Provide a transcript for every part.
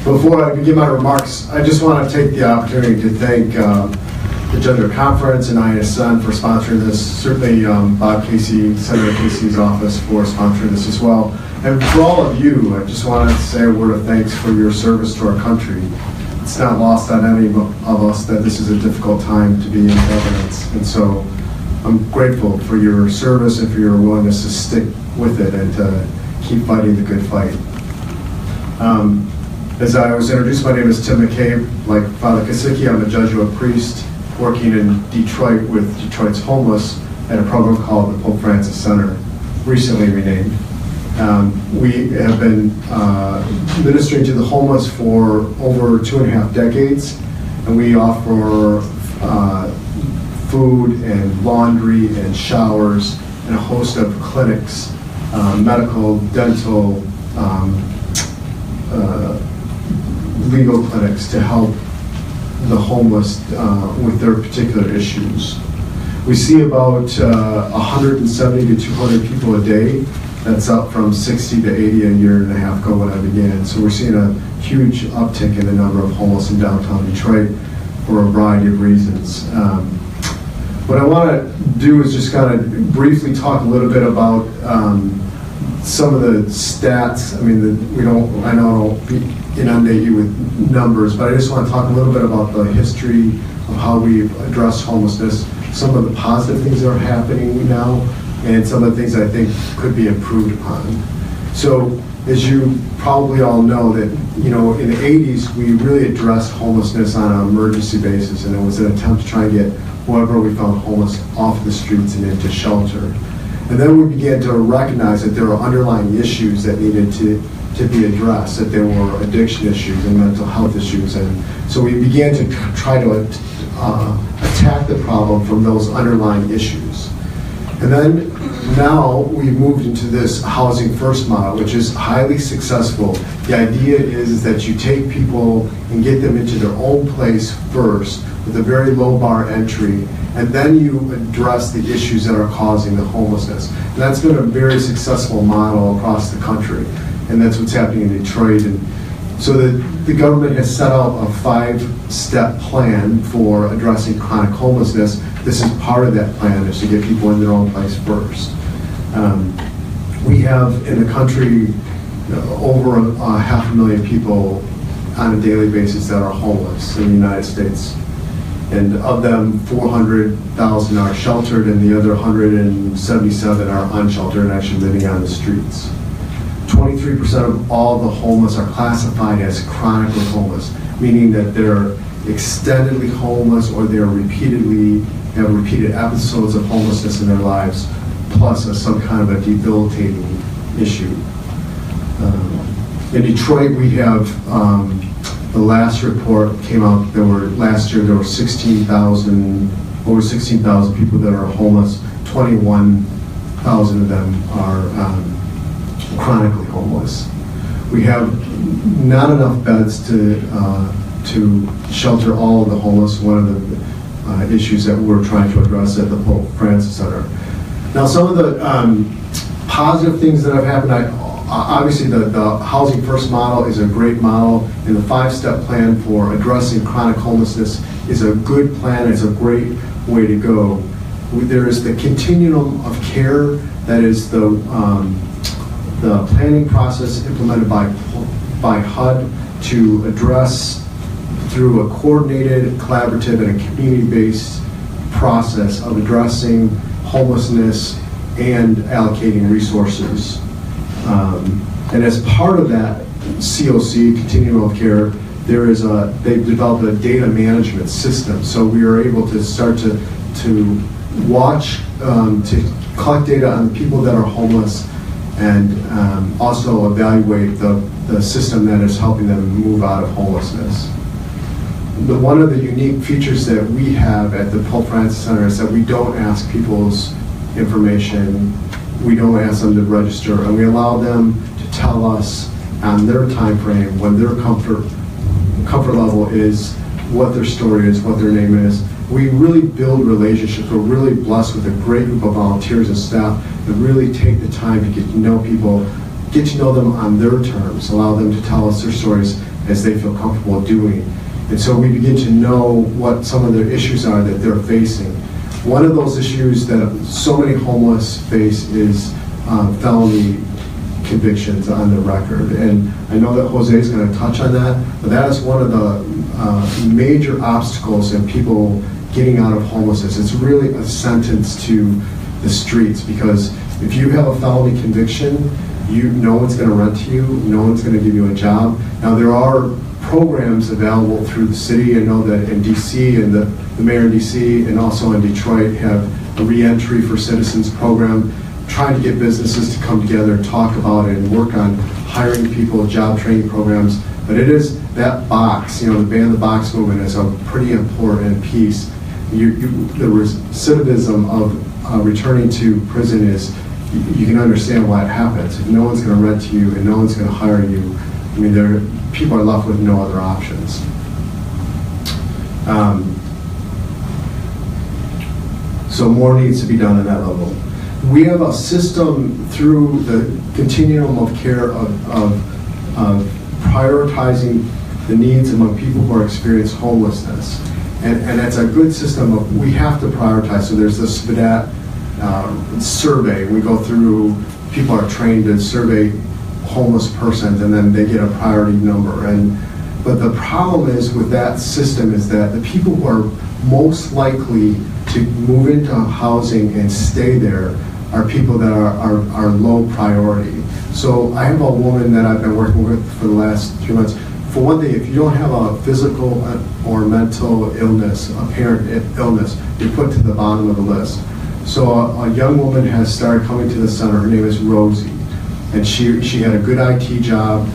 Before I begin my remarks, I just want to take the opportunity to thank the Jesuit Conference and ISN for sponsoring this. Certainly Bob Casey, Senator Casey's office for sponsoring this as well. And for all of you, I just want to say a word of thanks for your service to our country. It's not lost on any of us that this is a difficult time to be in governance. And so I'm grateful for your service and for your willingness to stick with it and to keep fighting the good fight. As I was introduced, my name is Tim McCabe. Like Father Kasicki, I'm a Jesuit priest working in Detroit with Detroit's homeless at a program called the Pope Francis Center, recently renamed. We have been ministering to the homeless for over 2.5 decades, and we offer food and laundry and showers and a host of clinics, medical, dental, legal clinics to help the homeless with their particular issues. We see about 170 to 200 people a day. That's up from 60 to 80 a year and a half ago when I began. So we're seeing a huge uptick in the number of homeless in downtown Detroit for a variety of reasons. What I want to do is just kind of briefly talk a little bit about some of the stats. I mean, I know I don't inundate you with numbers, but I just want to talk a little bit about the history of how we've addressed homelessness, some of the positive things that are happening now, and some of the things I think could be improved upon. So, as you probably all know, that in the 80s we really addressed homelessness on an emergency basis, and it was an attempt to try and get whoever we found homeless off the streets and into shelter. And then we began to recognize that there were underlying issues that needed to be addressed, that there were addiction issues and mental health issues. And so we began to try to attack the problem from those underlying issues. And then now we've moved into this housing first model, which is highly successful. The idea is that you take people and get them into their own place first with a very low bar entry, and then you address the issues that are causing the homelessness. And that's been a very successful model across the country, and that's what's happening in Detroit. And so the government has set out a 5-step plan for addressing chronic homelessness. This is part of that plan, is to get people in their own place first. We have in the country over 500,000 people on a daily basis that are homeless in the United States. And of them, 400,000 are sheltered, and the other 177 are unsheltered and actually living on the streets. 23% of all the homeless are classified as chronically homeless, meaning that they're extendedly homeless or they're have repeated episodes of homelessness in their lives, plus some kind of a debilitating issue. In Detroit, we have the last report came out. Last year there were over 16,000 people that are homeless. 21,000 of them are chronically homeless. We have not enough beds to shelter all of the homeless. One of the issues that we're trying to address at the Pope Francis Center. Now, some of the positive things that have happened. Obviously, the Housing First model is a great model, and the 5-step plan for addressing chronic homelessness is a good plan. It's a great way to go. There is the continuum of care, that is the planning process implemented by HUD to address through a coordinated, collaborative, and a community-based process of addressing homelessness and allocating resources. And as part of that COC, continuum of care, they've developed a data management system. So we are able to start to watch, to collect data on the people that are homeless, and also evaluate the system that is helping them move out of homelessness. One of the unique features that we have at the Pope Francis Center is that we don't ask people's information. We don't ask them to register, and we allow them to tell us on their time frame when their comfort level is, what their story is, what their name is. We really build relationships. We're really blessed with a great group of volunteers and staff that really take the time to get to know people, get to know them on their terms, allow them to tell us their stories, as they feel comfortable doing. And so we begin to know what some of the issues are that they're facing. One of those issues that so many homeless face is felony convictions on their record. And I know that Jose is going to touch on that, but that is one of the major obstacles in people getting out of homelessness. It's really a sentence to the streets, because if you have a felony conviction, no one's going to rent to you, no one's going to give you a job. Now there are programs available through the city. I know that in DC, and the mayor in DC and also in Detroit have a reentry for citizens program, trying to get businesses to come together and talk about it and work on hiring people, job training programs. But it is that box, the ban the box movement is a pretty important piece. The recidivism of returning to prison is, you can understand why it happens. If no one's going to rent to you and no one's going to hire you, I mean, people are left with no other options. So more needs to be done at that level. We have a system through the continuum of care of prioritizing the needs among people who are experiencing homelessness. And that's a good system of, we have to prioritize. So there's the SPDAT survey. We go through, people are trained to survey homeless persons, and then they get a priority number. But the problem is with that system is that the people who are most likely to move into housing and stay there are people that are low priority. So I have a woman that I've been working with for the last 3 months. For one thing, if you don't have a physical or mental illness, apparent illness, you're put to the bottom of the list. So a young woman has started coming to the center. Her name is Rosie, and she had a good IT job,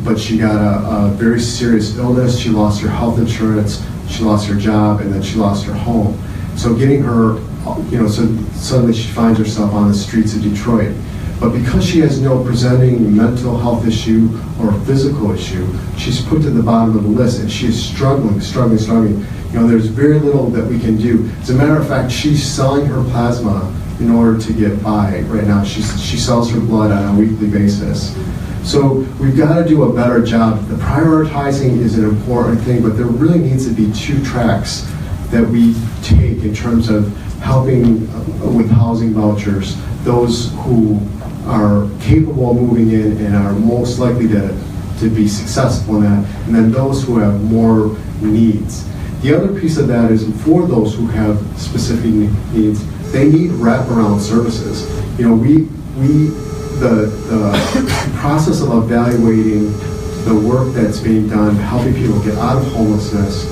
but she got a very serious illness. She lost her health insurance, she lost her job, and then she lost her home. So getting her, so suddenly she finds herself on the streets of Detroit. But because she has no presenting mental health issue or physical issue, she's put to the bottom of the list, and she is struggling. There's very little that we can do. As a matter of fact, she's selling her plasma in order to get by right now. She sells her blood on a weekly basis. So we've got to do a better job. The prioritizing is an important thing, but there really needs to be two tracks that we take in terms of helping with housing vouchers, those who are capable of moving in and are most likely to be successful in that, and then those who have more needs. The other piece of that is for those who have specific needs, they need wraparound services. The process of evaluating the work that's being done, helping people get out of homelessness,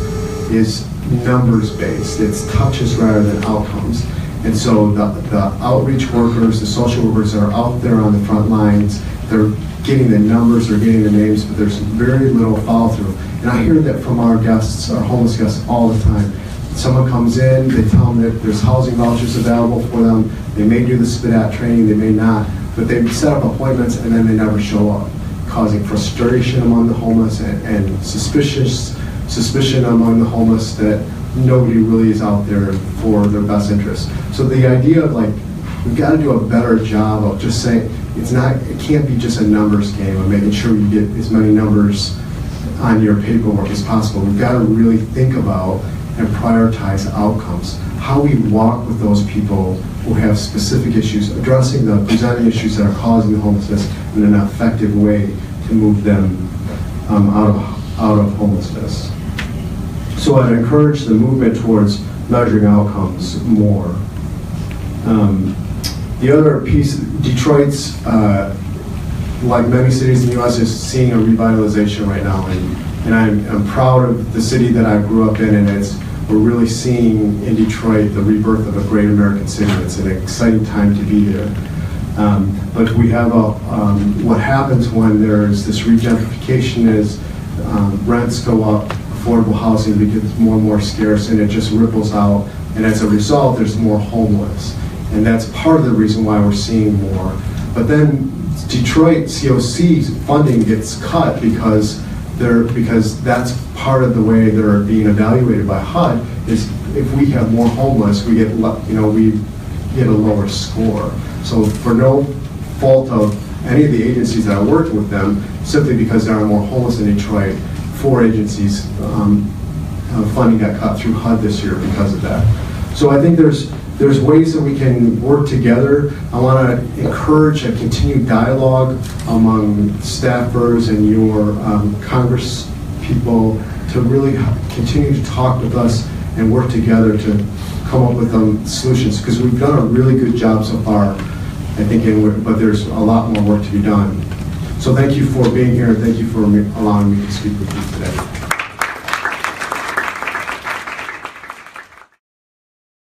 is numbers-based. It's touches rather than outcomes. And so the outreach workers, the social workers are out there on the front lines. They're getting the numbers, they're getting the names, but there's very little follow-through. And I hear that from our guests, our homeless guests, all the time. Someone comes in, they tell them that there's housing vouchers available for them. They may do the SPDAT training, they may not, but they set up appointments and then they never show up, causing frustration among the homeless and suspicion among the homeless that nobody really is out there for their best interest. So the idea of we've got to do a better job of just saying, it can't be just a numbers game of making sure you get as many numbers on your paperwork as possible. We've got to really think about and prioritize outcomes. How we walk with those people who have specific issues, addressing the presenting issues that are causing the homelessness in an effective way to move them out of homelessness. So I'd encourage the movement towards measuring outcomes more. The other piece, Detroit's, like many cities in the U.S., is seeing a revitalization right now, and I'm proud of the city that I grew up in, and we're really seeing in Detroit the rebirth of a great American city. It's an exciting time to be here. But we have what happens when there's this regentrification is rents go up, affordable housing becomes more and more scarce, and it just ripples out, and as a result there's more homeless. And that's part of the reason why we're seeing more. But then Detroit COC funding gets cut because that's part of the way they're being evaluated by HUD, is if we have more homeless, we get a lower score. So for no fault of any of the agencies that are working with them, simply because there are more homeless in Detroit. 4 agencies, funding got cut through HUD this year because of that. So I think there's ways that we can work together. I want to encourage a continued dialogue among staffers and your Congress people to really continue to talk with us and work together to come up with solutions, because we've done a really good job so far, I think, but there's a lot more work to be done. So thank you for being here, and thank you for allowing me to speak with you today.